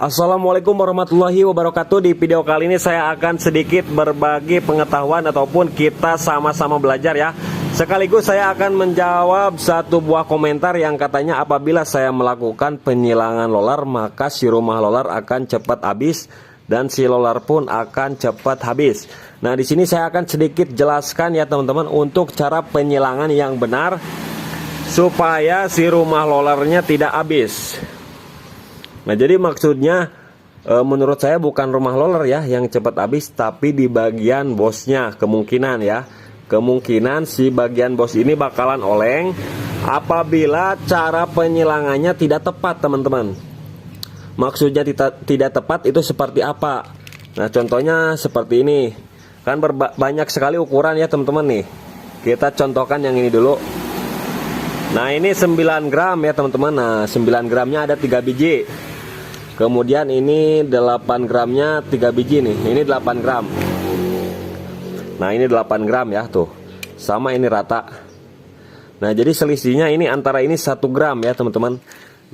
Assalamualaikum warahmatullahi wabarakatuh. Di video kali ini saya akan sedikit berbagi pengetahuan ataupun kita sama-sama belajar ya. Sekaligus saya akan menjawab satu buah komentar yang katanya apabila saya melakukan penyilangan lolar maka si rumah lolar akan cepat habis dan si lolar pun akan cepat habis. Nah, di sini saya akan sedikit jelaskan ya teman-teman untuk cara penyilangan yang benar supaya si rumah lolarnya tidak habis. Nah, jadi maksudnya menurut saya bukan rumah lolar ya yang cepat habis, tapi di bagian bosnya kemungkinan ya. Kemungkinan si bagian bos ini bakalan oleng apabila cara penyilangannya tidak tepat, teman-teman. Maksudnya tidak tepat itu seperti apa? Nah, contohnya seperti ini. Kan banyak sekali ukuran ya, teman-teman nih. Kita contohkan yang ini dulu. Nah, ini 9 gram ya, teman-teman. Nah, 9 gramnya ada 3 biji. Kemudian ini 8 gramnya 3 biji nih. Ini 8 gram. Nah, ini 8 gram ya tuh. Sama ini rata. Nah, jadi selisihnya ini antara ini 1 gram ya, teman-teman.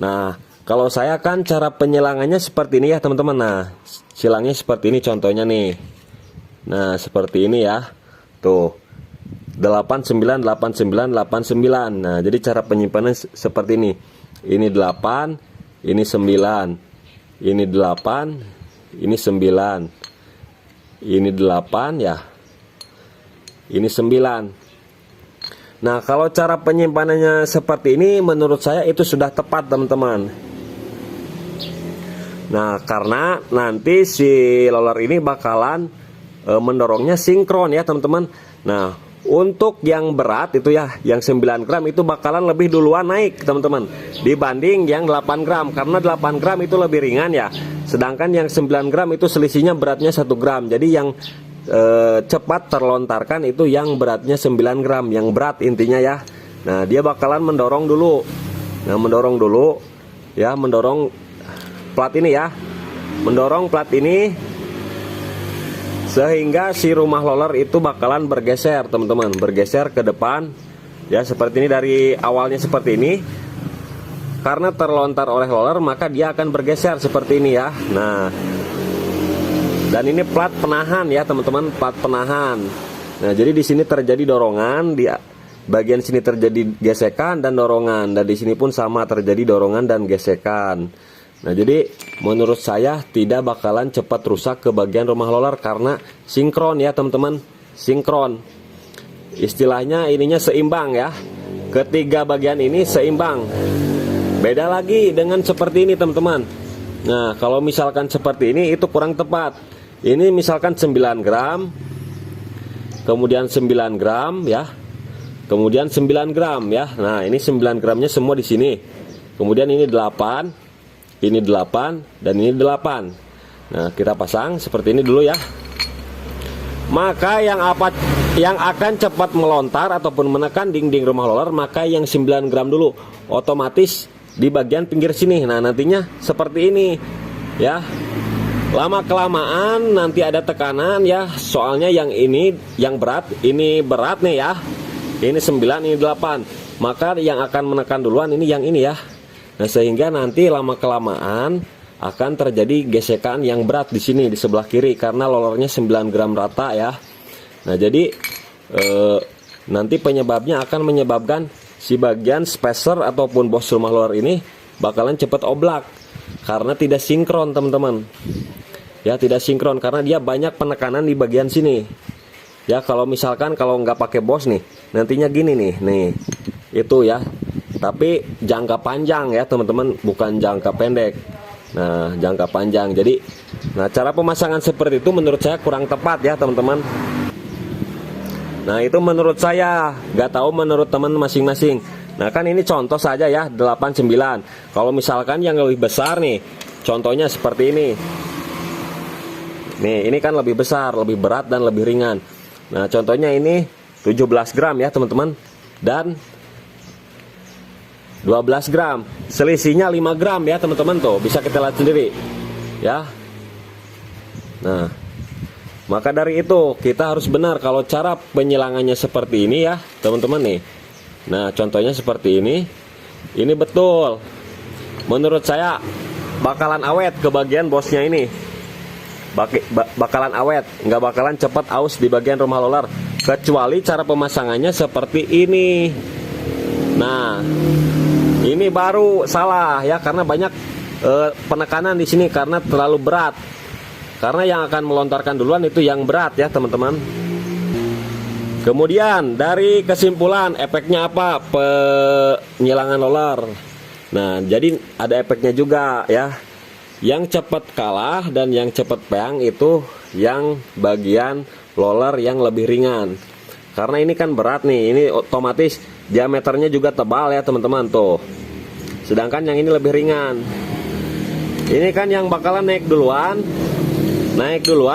Nah, kalau saya kan cara penyilangannya seperti ini ya, teman-teman. Nah, silangnya seperti ini contohnya nih. Nah, seperti ini ya. Tuh. 89 89 89. Nah, jadi cara penyimpanan seperti ini. Ini 8, ini 9. Ini 8, ini 9, ini 8 ya, ini 9. Nah, kalau cara penyimpanannya seperti ini menurut saya itu sudah tepat, teman-teman. Nah, karena nanti si lolar ini bakalan mendorongnya sinkron ya, teman-teman. Nah, untuk yang berat itu ya, yang 9 gram itu bakalan lebih duluan naik, teman-teman, dibanding yang 8 gram. Karena 8 gram itu lebih ringan ya. Sedangkan yang 9 gram itu selisihnya beratnya 1 gram. Jadi yang cepat terlontarkan itu yang beratnya 9 gram, yang berat intinya ya. Nah, dia bakalan mendorong dulu. Nah, mendorong dulu ya, mendorong plat ini ya. Mendorong plat ini sehingga si rumah lolar itu bakalan bergeser, teman-teman, bergeser ke depan ya, seperti ini. Dari awalnya seperti ini, karena terlontar oleh lolar maka dia akan bergeser seperti ini ya. Nah, dan ini plat penahan ya, teman-teman, plat penahan. Nah, jadi di sini terjadi dorongan, di bagian sini terjadi gesekan dan dorongan, dan di sini pun sama terjadi dorongan dan gesekan. Nah, jadi menurut saya tidak bakalan cepat rusak ke bagian rumah lolar karena sinkron ya, teman-teman. Sinkron. Istilahnya ininya seimbang ya. Ketiga bagian ini seimbang. Beda lagi dengan seperti ini, teman-teman. Nah, kalau misalkan seperti ini itu kurang tepat. Ini misalkan 9 gram. Kemudian 9 gram ya. Kemudian 9 gram ya. Nah, ini 9 gramnya semua di sini. Kemudian ini 8. Ini 8 dan ini 8. Nah, kita pasang seperti ini dulu ya. Maka yang akan cepat melontar ataupun menekan dinding rumah lolar maka yang 9 gram dulu, otomatis di bagian pinggir sini. Nah, nantinya seperti ini ya. Lama kelamaan nanti ada tekanan ya. Soalnya yang ini yang berat, ini berat nih ya. Ini 9, ini 8. Maka yang akan menekan duluan ini yang ini ya. Nah, sehingga nanti lama kelamaan akan terjadi gesekan yang berat di sini di sebelah kiri karena lolarnya 9 gram rata ya. Nah, jadi nanti penyebabnya akan menyebabkan si bagian spacer ataupun bos rumah lolar ini bakalan cepat oblak karena tidak sinkron, teman-teman. Ya, tidak sinkron karena dia banyak penekanan di bagian sini. Ya, kalau misalkan kalau nggak pakai bos nih, nantinya gini nih, itu ya. Tapi jangka panjang ya, teman-teman, bukan jangka pendek. Nah, jangka panjang. Jadi, nah, cara pemasangan seperti itu menurut saya kurang tepat ya, teman-teman. Nah, itu menurut saya, nggak tahu menurut teman masing-masing. Nah, kan ini contoh saja ya, 8 9. Kalau misalkan yang lebih besar nih, contohnya seperti ini. Nih, ini kan lebih besar, lebih berat dan lebih ringan. Nah, contohnya ini 17 gram ya, teman-teman. Dan 12 gram, selisihnya 5 gram ya, teman-teman, tuh bisa kita lihat sendiri ya. Nah, maka dari itu kita harus benar kalau cara penyilangannya seperti ini ya, teman-teman nih. Nah, contohnya seperti ini betul menurut saya bakalan awet ke bagian bosnya ini. Bakalan awet, nggak bakalan cepat aus di bagian rumah roller, kecuali cara pemasangannya seperti ini. Nah, ini baru salah ya, karena banyak penekanan di sini karena terlalu berat. Karena yang akan melontarkan duluan itu yang berat ya teman-teman. Kemudian dari kesimpulan efeknya apa penyilangan roller. Nah, jadi ada efeknya juga ya. Yang cepat kalah dan yang cepat peang itu yang bagian roller yang lebih ringan. Karena ini kan berat nih, ini otomatis diameternya juga tebal ya teman-teman tuh. Sedangkan yang ini lebih ringan. Ini kan yang bakalan naik duluan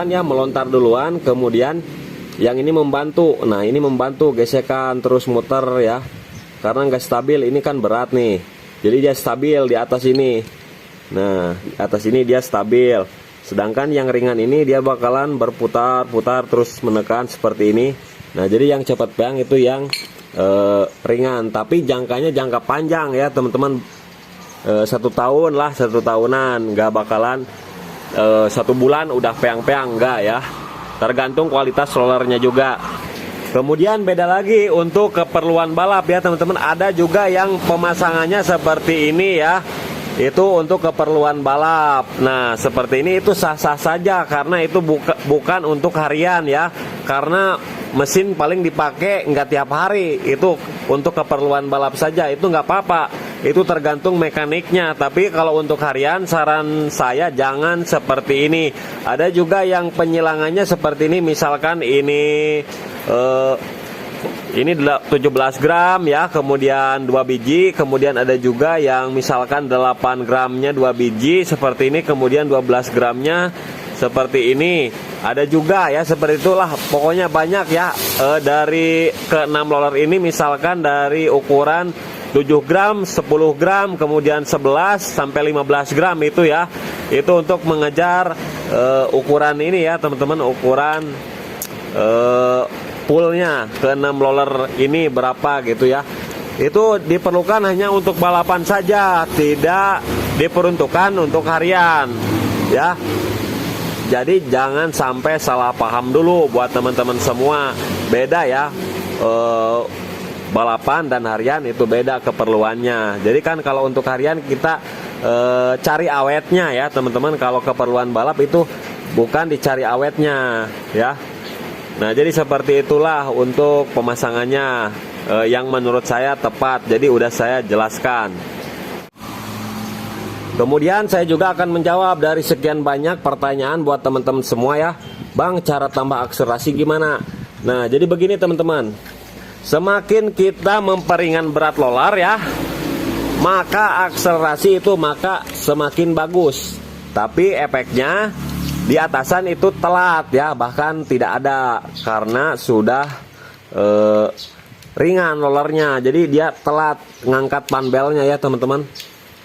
ya, melontar duluan, kemudian yang ini membantu. Nah, ini membantu gesekan terus muter ya. Karena nggak stabil, ini kan berat nih. Jadi dia stabil di atas ini. Nah, di atas ini dia stabil. Sedangkan yang ringan ini dia bakalan berputar-putar terus menekan seperti ini. Nah, jadi yang cepat peang itu yang ringan, tapi jangkanya jangka panjang ya teman-teman. 1 tahun lah, 1 tahunan, nggak bakalan 1 bulan udah peang-peang, enggak ya. Tergantung kualitas rollernya juga. Kemudian beda lagi untuk keperluan balap ya teman-teman. Ada juga yang pemasangannya seperti ini ya. Itu untuk keperluan balap. Nah, seperti ini itu sah-sah saja karena itu bukan untuk harian ya. Karena mesin paling dipakai nggak tiap hari. Itu untuk keperluan balap saja, itu nggak apa-apa. Itu tergantung mekaniknya. Tapi kalau untuk harian, saran saya jangan seperti ini. Ada juga yang penyilangannya seperti ini. Misalkan ini 17 gram ya, kemudian 2 biji. Kemudian ada juga yang misalkan 8 gramnya 2 biji seperti ini, kemudian 12 gramnya seperti ini. Ada juga ya seperti itulah. Pokoknya banyak ya. Dari ke 6 roller ini misalkan dari ukuran 7 gram, 10 gram, kemudian 11 sampai 15 gram itu ya. Itu untuk mengejar ukuran ini ya teman-teman, ukuran poolnya ke 6 roller ini berapa gitu ya. Itu diperlukan hanya untuk balapan saja, tidak diperuntukkan untuk harian ya. Jadi jangan sampai salah paham dulu buat teman-teman semua. Beda ya, balapan dan harian itu beda keperluannya. Jadi kan kalau untuk harian kita cari awetnya ya teman-teman. Kalau keperluan balap itu bukan dicari awetnya ya. Nah, jadi seperti itulah untuk pemasangannya yang menurut saya tepat. Jadi udah saya jelaskan. Kemudian saya juga akan menjawab dari sekian banyak pertanyaan buat teman-teman semua ya. Bang, cara tambah akselerasi gimana? Nah, jadi begini teman-teman. Semakin kita memperingan berat roller ya, maka akselerasi itu semakin bagus. Tapi efeknya di atasan itu telat ya, bahkan tidak ada karena sudah ringan rollernya. Jadi dia telat ngangkat panbelnya ya teman-teman.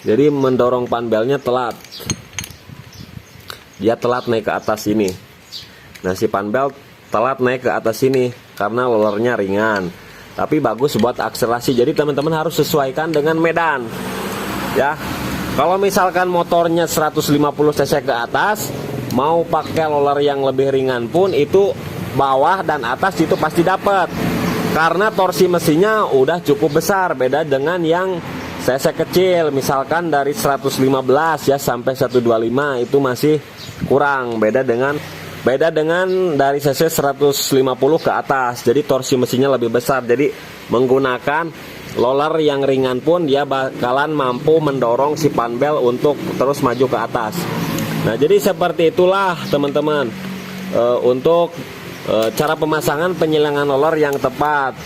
Jadi mendorong panbelnya telat. Dia telat naik ke atas ini. Nah, si panbel telat naik ke atas ini karena rollernya ringan. Tapi bagus buat akselerasi. Jadi teman-teman harus sesuaikan dengan medan ya. Kalau misalkan motornya 150 cc ke atas, mau pakai roller yang lebih ringan pun itu bawah dan atas itu pasti dapat. Karena torsi mesinnya udah cukup besar. Beda dengan yang cc kecil, misalkan dari 115 ya sampai 125 itu masih kurang. Beda dengan dari cc 150 ke atas. Jadi torsi mesinnya lebih besar. Jadi menggunakan roller yang ringan pun dia bakalan mampu mendorong si panbel untuk terus maju ke atas. Nah, jadi seperti itulah teman-teman untuk cara pemasangan penyilangan roller yang tepat.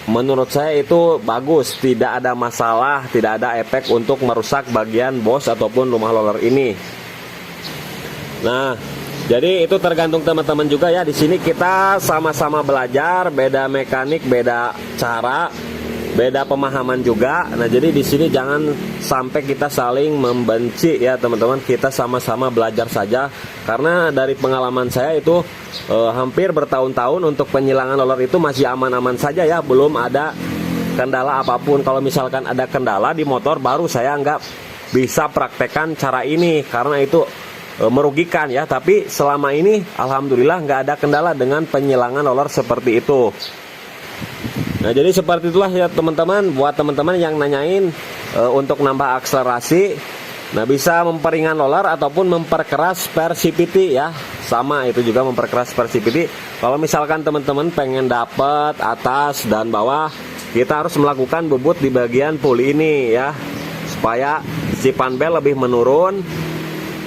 Menurut saya itu bagus, tidak ada masalah, tidak ada efek untuk merusak bagian bos ataupun rumah roller ini. Nah, jadi itu tergantung teman-teman juga ya. Di sini kita sama-sama belajar, beda mekanik, beda cara, beda pemahaman juga. Nah, jadi di sini jangan sampai kita saling membenci ya teman-teman. Kita sama-sama belajar saja. Karena dari pengalaman saya itu hampir bertahun-tahun untuk penyilangan roller itu masih aman-aman saja ya. Belum ada kendala apapun. Kalau misalkan ada kendala di motor baru saya nggak bisa praktekkan cara ini karena itu merugikan ya. Tapi selama ini alhamdulillah nggak ada kendala dengan penyilangan roller seperti itu. Nah, jadi seperti itulah ya teman-teman. Buat teman-teman yang nanyain untuk nambah akselerasi, nah bisa memperingan roller ataupun memperkeras per CVT ya. Sama itu juga memperkeras per CVT. Kalau misalkan teman-teman pengen dapat atas dan bawah, kita harus melakukan bubut di bagian puli ini ya, supaya si panbel lebih menurun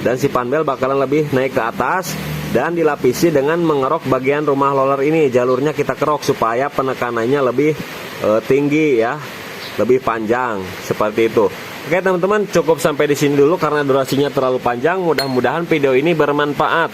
dan si panbel bakalan lebih naik ke atas. Dan dilapisi dengan mengerok bagian rumah roller ini, jalurnya kita kerok supaya penekanannya lebih tinggi ya, lebih panjang seperti itu. Oke teman-teman, cukup sampai di sini dulu karena durasinya terlalu panjang. Mudah-mudahan video ini bermanfaat.